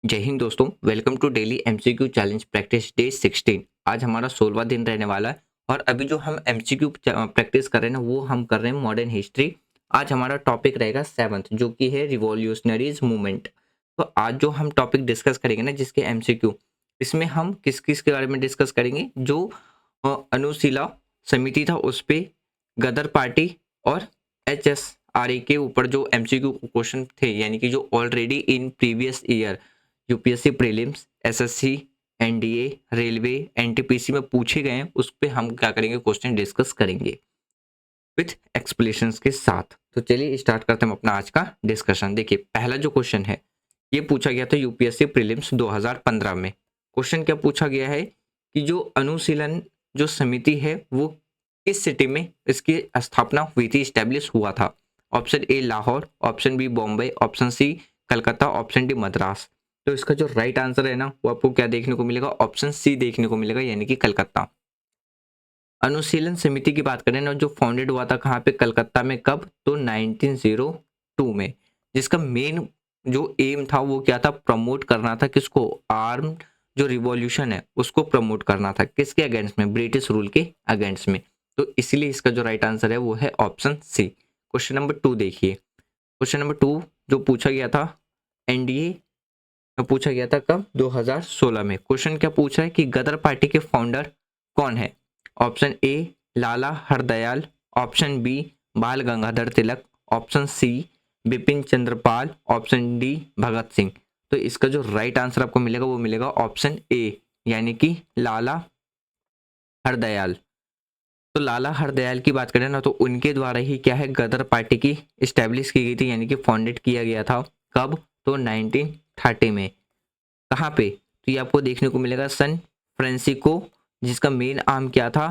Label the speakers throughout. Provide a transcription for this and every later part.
Speaker 1: जय हिंद दोस्तों, welcome to daily MCQ challenge practice day 16। आज हमारा 16वां दिन रहने वाला है और अभी जो हम एमसीक्यू प्रैक्टिस कर रहे हैं ना, वो हम कर रहे हैं मॉडर्न हिस्ट्री। आज हमारा टॉपिक रहेगा 7th, जो कि है रिवॉल्यूशनरीज मूवमेंट। तो आज जो हम टॉपिक डिस्कस करेंगे ना, जिसके एमसीक्यू, इसमें हम किस किस के बारे में डिस्कस करेंगे। जो अनुशीला समिति था उस पे, गदर पार्टी और HSRA के ऊपर जो एमसीक्यू क्वेश्चन थे, यानी कि जो already in previous year UPSC prelims, SSC, NDA, railway, NTPC में पूछे गए हैं, उस पे हम क्या करेंगे, क्वेश्चन डिस्कस करेंगे विथ एक्सप्लेनेशंस के साथ। तो चलिए स्टार्ट करते हैं अपना आज का डिस्कशन। देखिए, पहला जो क्वेश्चन है ये पूछा गया था यूपीएससी प्रीलिम्स 2015 में। क्वेश्चन क्या पूछा गया है कि जो अनुशीलन जो समिति है वो किस सिटी में इसकी स्थापना हुई थी, स्टैब्लिश हुआ था। Option A Lahore, option B Bombay, option C Calcutta, option D Madras. तो इसका जो राइट आंसर है ना, वो आपको क्या देखने को मिलेगा, ऑप्शन सी देखने को मिलेगा, यानी कि कलकत्ता। अनुशीलन समिति की बात करें ना, जो फाउंडेड हुआ था कहाँ पे, कलकत्ता में। कब? तो 1902 में। जिसका मेन जो एम था वो क्या था, प्रमोट करना था किसको, आर्म जो रिवॉल्यूशन है उसको प्रमोट करना था। किसके अगेंस्ट में? ब्रिटिश रूल के अगेंस्ट में। तो इसलिए इसका जो राइट आंसर है वो है ऑप्शन सी। क्वेश्चन नंबर 2 देखिए। क्वेश्चन नंबर 2 जो पूछा गया था एनडीए में, पूछा गया था कब, 2016 में। क्वेश्चन क्या पूछा है कि गदर पार्टी के फाउंडर कौन है। Option A Lala Hardayal, option B Bal Gangadhar Tilak, option C Bipin Chandrapal, option D Bhagat Singh. तो इसका जो राइट आंसर आपको मिलेगा वो मिलेगा ऑप्शन ए, यानी कि लाला हरदयाल। तो लाला हरदयाल की बात करें ना, तो उनके द्वारा ही क्या है, गदर पार्टी की इस्टेब्लिश की गई थी, यानी कि फाउंडेड किया गया था। कब? तो 1930 में। कहाँ पे? तो ये आपको देखने को मिलेगा सन फ्रांसिस्को, जिसका मेन आर्म क्या था,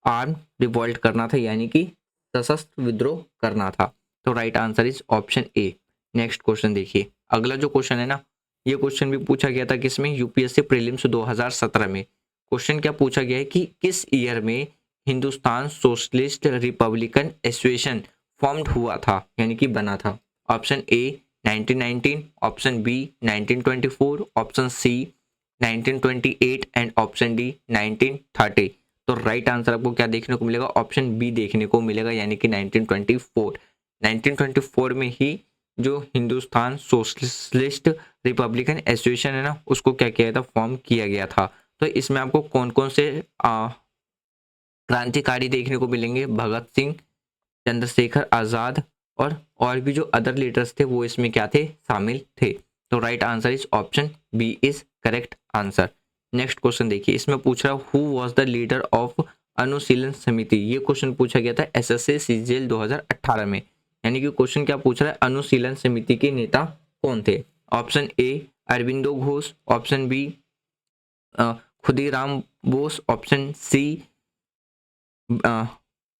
Speaker 1: आर्म रिवॉल्ट करना था, यानी कि सशस्त्र विद्रोह करना था। तो right answer is option A. Next question देखिए। अगला जो क्वेश्चन है ना, ये क्वेश्चन भी पूछा गया था किसमें, यूपीएससी प्रीलिम्स 2017 में। क्वेश्चन क्या पूछा गया है कि किस ईयर में Hindustan socialist republican association formed हुआ था, यानी कि बना था। Option A 1919, option B 1924, option C 1928 and option D 1930। तो राइट आंसर आपको क्या देखने को मिलेगा, ऑप्शन बी देखने को मिलेगा, यानी कि 1924। 1924 में ही जो हिंदुस्तान सोशलिस्ट रिपब्लिकन एसोसिएशन है ना, उसको क्या किया था, फॉर्म किया गया था। तो इसमें आपको कौन कौन से क्रांतिकारी देखने को मिलेंगे, भगत सिंह, चंद्रशेखर आजाद और भी जो अदर लीडर्स थे वो इसमें क्या थे, शामिल थे। तो right answer is option B is correct answer. Next question देखिए। इसमें पूछ रहा है who was the leader of Anushilan Samiti. ये क्वेश्चन पूछा गया था एसएससी सीजीएल 2018 में। यानी कि क्वेश्चन क्या पूछ रहा है, अनुशीलन समिति के नेता कौन थे। Option A Aurobindo Ghosh, option B Khudiram Bose, option C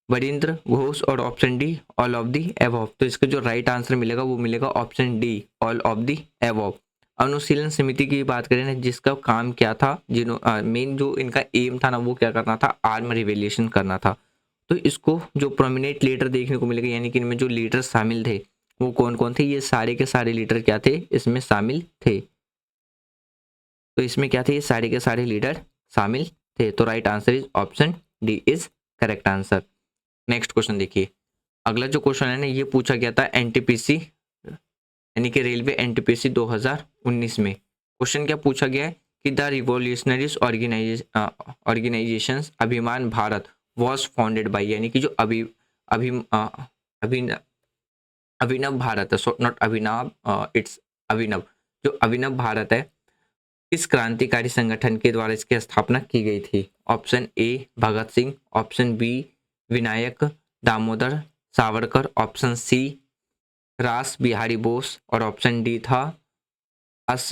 Speaker 1: Barindra Ghosh और option D all of the above. तो इसका जो राइट आंसर मिलेगा वो मिलेगा option D all of the above. Anushilan Samiti की बात करें ना, जिसका काम क्या था, मेन जो इनका एम था ना, वो क्या करना था, आर्म रिवॉल्यूशन करना था। तो इसको जो प्रोमिनेंट लीडर देखने को मिलेगा, यानी कि इनमें जो लीडर शामिल थे वो कौन कौन थे, ये सारे के सारे लीडर क्या थे, इसमें शामिल थे। तो इसमें क्या थे, ये सारे के सारे लीडर शामिल थे। तो right answer is option D is correct answer. Next question देखिए। अगला जो क्वेश्चन है ना, ये पूछा गया था एनटीपीसी, यानी कि रेलवे एनटीपीसी 2019 में। क्वेश्चन क्या पूछा गया है कि द रिवॉल्यूशनरीज ऑर्गेनाइजेशंस अभिमान भारत वाज फाउंडेड बाय, यानी कि जो अभी अभिनव अभिनव भारत है, सो नॉट अभिनव, इट्स अभिनव। जो अभिनव भारत है, किस क्रांतिकारी संगठन के द्वारा इसकी स्थापना की गई थी। Option A Bhagat Singh, option B Vinayak Damodar Savarkar, option C Ras Bihari Bose और ऑप्शन डी था अस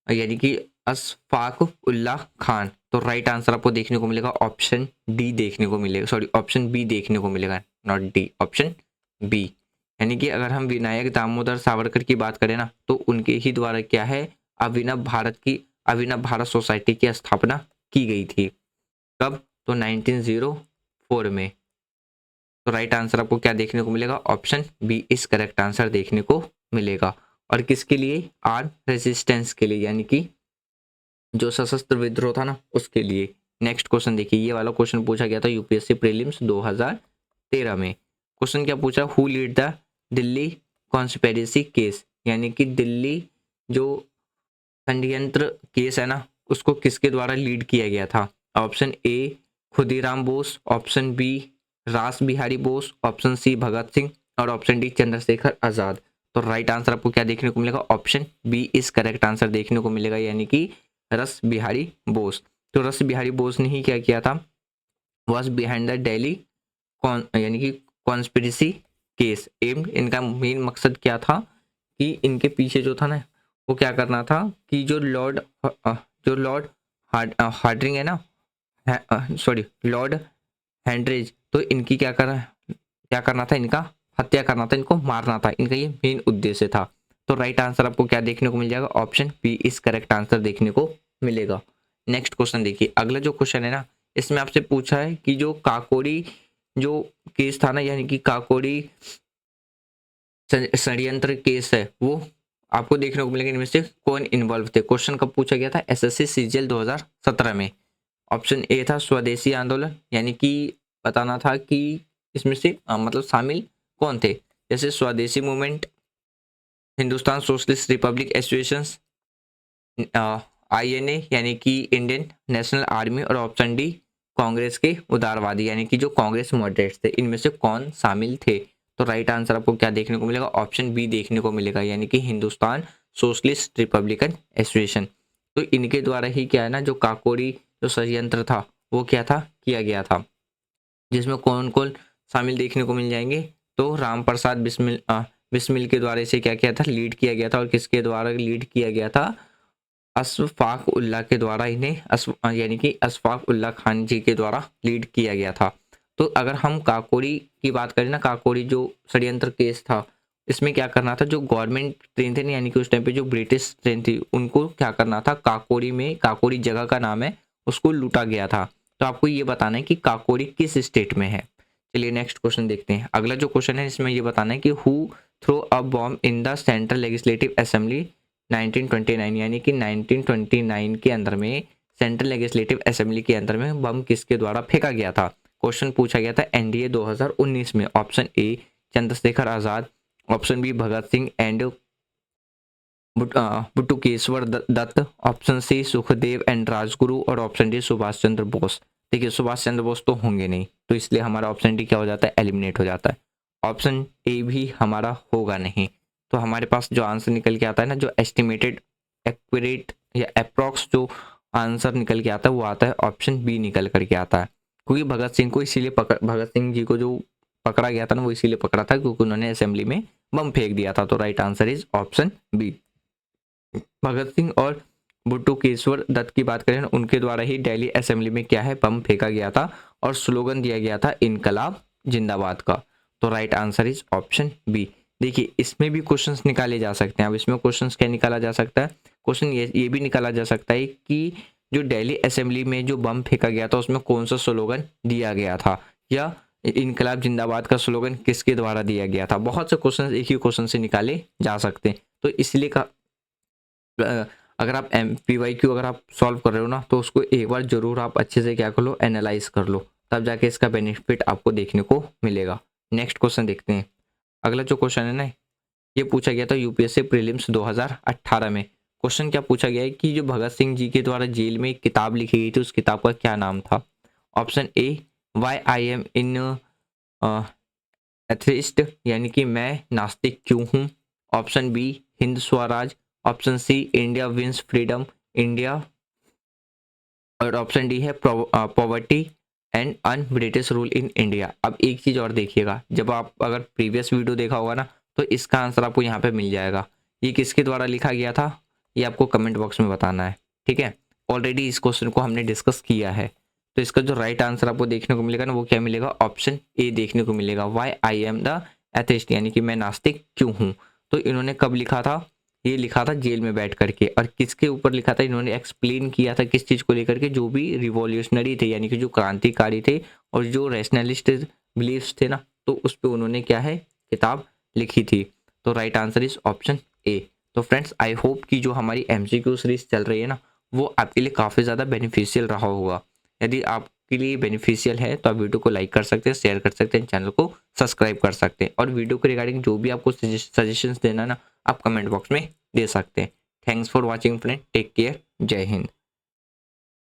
Speaker 1: यानी कि अशफाक उल्ला खान। तो राइट आंसर आपको देखने को मिलेगा ऑप्शन डी देखने को मिलेगा, सॉरी ऑप्शन बी देखने को मिलेगा, नॉट डी, ऑप्शन बी। यानी कि अगर हम विनायक दामोदर सावरकर की बात करें ना, तो उनके ही द्वारा क्या है, अभिनव भारत सोसाइटी की स्थापना की गई थी। कब? तो 1904 में। तो राइट आंसर आपको क्या देखने को मिलेगा, option B is correct answer देखने को मिलेगा। और किसके लिए, आर्म रेजिस्टेंस के लिए, यानी कि जो सशस्त्र विद्रोह था ना उसके लिए। नेक्स्ट क्वेश्चन देखिए, ये वाला क्वेश्चन पूछा गया था यूपीएससी प्रीलिम्स 2013 में। क्वेश्चन क्या पूछा, who lead the Delhi conspiracy case, यानी कि दिल्ली जो षड्यंत्र केस है ना उसको किसके द्वारा लीड किया गया था। Option A Khudiram Bose, option B Ras Bihari Bose, option C Bhagat Singh और ऑप्शन डी चंद्रशेखर आजाद। तो राइट आंसर आपको क्या देखने को मिलेगा, option B is correct answer देखने को मिलेगा, यानी कि रस बिहारी बोस। तो रस बिहारी बोस ने ही क्या किया था, वॉज बिहाइंड द दिल्ली यानी कि कॉन्स्पिरेसी केस। एम इनका मेन मकसद क्या था कि इनके पीछे जो था ना वो क्या करना था कि जो लॉर्ड हार्डिंग है ना, सॉरी लॉर्ड हैंड्रिज, तो इनकी क्या करना था, इनका हत्या करना था, इनको मारना था, इनका ये मेन उद्देश्य था। तो राइट आंसर आपको क्या देखने को मिल जाएगा, ऑप्शन बी इस करेक्ट आंसर देखने को मिलेगा। नेक्स्ट क्वेश्चन देखिए, अगला जो क्वेश्चन है ना इसमें आपसे पूछा है कि जो काकोरी जो केस था ना, यानी कि काकोरी षड्यंत्र केस है वो आपको देखने को मिलेगा, इनमें से कौन इन्वॉल्व थे। क्वेश्चन कब पूछा गया था, एसएससी सीजीएल 2017 में। ऑप्शन ए था स्वदेशी आंदोलन, यानी कि बताना था कि इसमें से मतलब शामिल कौन थे, जैसे स्वदेशी movement, Hindustan socialist Republic association, INA यानी कि इंडियन नेशनल आर्मी, और ऑप्शन डी कांग्रेस के उदारवादी, यानी कि जो कांग्रेस मॉडरेट्स थे, इनमें से कौन शामिल थे। तो राइट आंसर आपको क्या देखने को मिलेगा, ऑप्शन बी देखने को मिलेगा, यानी कि हिंदुस्तान सोशलिस्ट रिपब्लिकन एसोसिएशन। तो इनके द्वारा ही क्या है ना जो काकोरी जो षड्यंत्र था वो क्या था, किया गया था, जिसमें कौन कौन शामिल देखने को मिल जाएंगे। तो राम प्रसाद बिस्मिल के द्वारा इसे क्या किया था, लीड किया गया था, और किसके द्वारा लीड किया गया था, अशफाक उल्लाह के द्वारा इन्हें यानी कि अशफाक उल्लाह खान जी के द्वारा लीड किया गया था। तो अगर हम काकोरी की बात करें ना, काकोरी जो षड्यंत्र केस था इसमें क्या करना था, जो गवर्नमेंट ट्रेन थे ना, यानी कि उस टाइम पे जो ब्रिटिश ट्रेन थी उनको क्या करना था, काकोरी में, काकोरी जगह का नाम है, उसको लूटा गया था। तो आपको ये बताना है कि काकोरी किस स्टेट में है। चलिए नेक्स्ट क्वेश्चन देखते हैं। अगला जो क्वेश्चन है इसमें ये बताना है कि who throw a bomb in the central legislative assembly 1929, यानी कि 1929 के अंदर में सेंट्रल लेजिस्लेटिव असेंबली के अंदर में बम किसके द्वारा फेंका गया था। क्वेश्चन पूछा गया था एनडीए 2019 में। Option A Chandrashekhar Azad, option B Bhagat Singh and Batukeshwar Dutt, option C Sukhdev and Rajguru, और ऑप्शन डी सुभाष चंद्र बोस। देखिए सुभाष चंद्र बोस तो होंगे नहीं, तो इसलिए हमारा ऑप्शन डी क्या हो जाता है, एलिमिनेट हो जाता है। ऑप्शन ए भी हमारा होगा नहीं, तो हमारे पास जो आंसर निकल के आता है ना, जो एस्टिमेटेड एक्यूरेट या अप्रॉक्स जो आंसर निकल के आता है वो आता है ऑप्शन बी निकल करके आता है। क्योंकि भगत सिंह को इसीलिए भगत सिंह जी को जो पकड़ा गया था ना वो इसीलिए पकड़ा था क्योंकि उन्होंने असेंबली में बम फेंक दिया था। तो right answer is option B. Bhagat Singh और बुटुकेश्वर दत्त की बात करें उनके द्वारा ही दिल्ली असेंबली में क्या है, बम फेंका गया था और स्लोगन दिया गया था इनकलाब जिंदाबाद का। तो right answer is option B. देखिए इसमें भी क्वेश्चंस निकाले जा सकते हैं। अब इसमें क्वेश्चंस क्या निकाला जा सकता है, क्वेश्चन ये भी निकाला जा सकता है कि जो दिल्ली असेंबली में जो बम फेंका गया था उसमें कौन सा स्लोगन दिया गया था, या इनकलाब जिंदाबाद का स्लोगन किसके द्वारा दिया गया था। बहुत से क्वेश्चन एक ही क्वेश्चन से निकाले जा सकते हैं। तो इसलिए का अगर आप MPYQ अगर आप सॉल्व कर रहे हो ना तो उसको एक बार जरूर आप अच्छे से क्या कर लो, एनालाइज कर लो, तब जाके इसका बेनिफिट आपको देखने को मिलेगा। नेक्स्ट क्वेश्चन देखते हैं। अगला जो क्वेश्चन है ना ये पूछा गया था यूपीएससी प्रीलिम्स 2018 में। क्वेश्चन क्या पूछा गया है कि जो भगत सिंह जी के द्वारा जेल में एक किताब लिखी गई थी उस किताब का क्या नाम था। Option A why I am in atheist, यानी कि मैं नास्तिक क्यों हूँ। Option B Hind Swaraj, option C India wins freedom India, और ऑप्शन डी है poverty and un British rule in India. अब एक चीज़ और देखिएगा, जब आप अगर प्रीवियस वीडियो देखा होगा ना तो इसका आंसर आपको यहाँ पे मिल जाएगा। ये किसके द्वारा लिखा गया था ये आपको कमेंट बॉक्स में बताना है, ठीक है। ऑलरेडी इस क्वेश्चन को हमने डिस्कस किया है। तो इसका जो राइट आंसर आपको देखने को मिलेगा ना वो क्या मिलेगा, ऑप्शन ए देखने को मिलेगा, why I am the atheist, यानी कि मैं नास्तिक क्यों हूँ। तो इन्होंने कब लिखा था, ये लिखा था जेल में बैठ करके। और किसके ऊपर लिखा था, इन्होंने एक्सप्लेन किया था किस चीज़ को लेकर के, जो भी रिवॉल्यूशनरी थे यानी कि जो क्रांतिकारी थे और जो रैशनलिस्ट बिलीफ्स थे ना, तो उस पर उन्होंने क्या है किताब लिखी थी। तो right answer is option A. तो फ्रेंड्स आई होप कि जो हमारी MCQ सीरीज चल रही है ना, वो आपके लिए काफ़ी ज़्यादा बेनिफिशियल रहा होगा। यदि आपके लिए बेनिफिशियल है तो आप वीडियो को लाइक कर सकते हैं, शेयर कर सकते हैं, चैनल को सब्सक्राइब कर सकते हैं और वीडियो के रिगार्डिंग जो भी आपको सजेशंस देना ना, आप कमेंट बॉक्स में दे सकते हैं। Thanks for watching friend, take care, जय हिंद।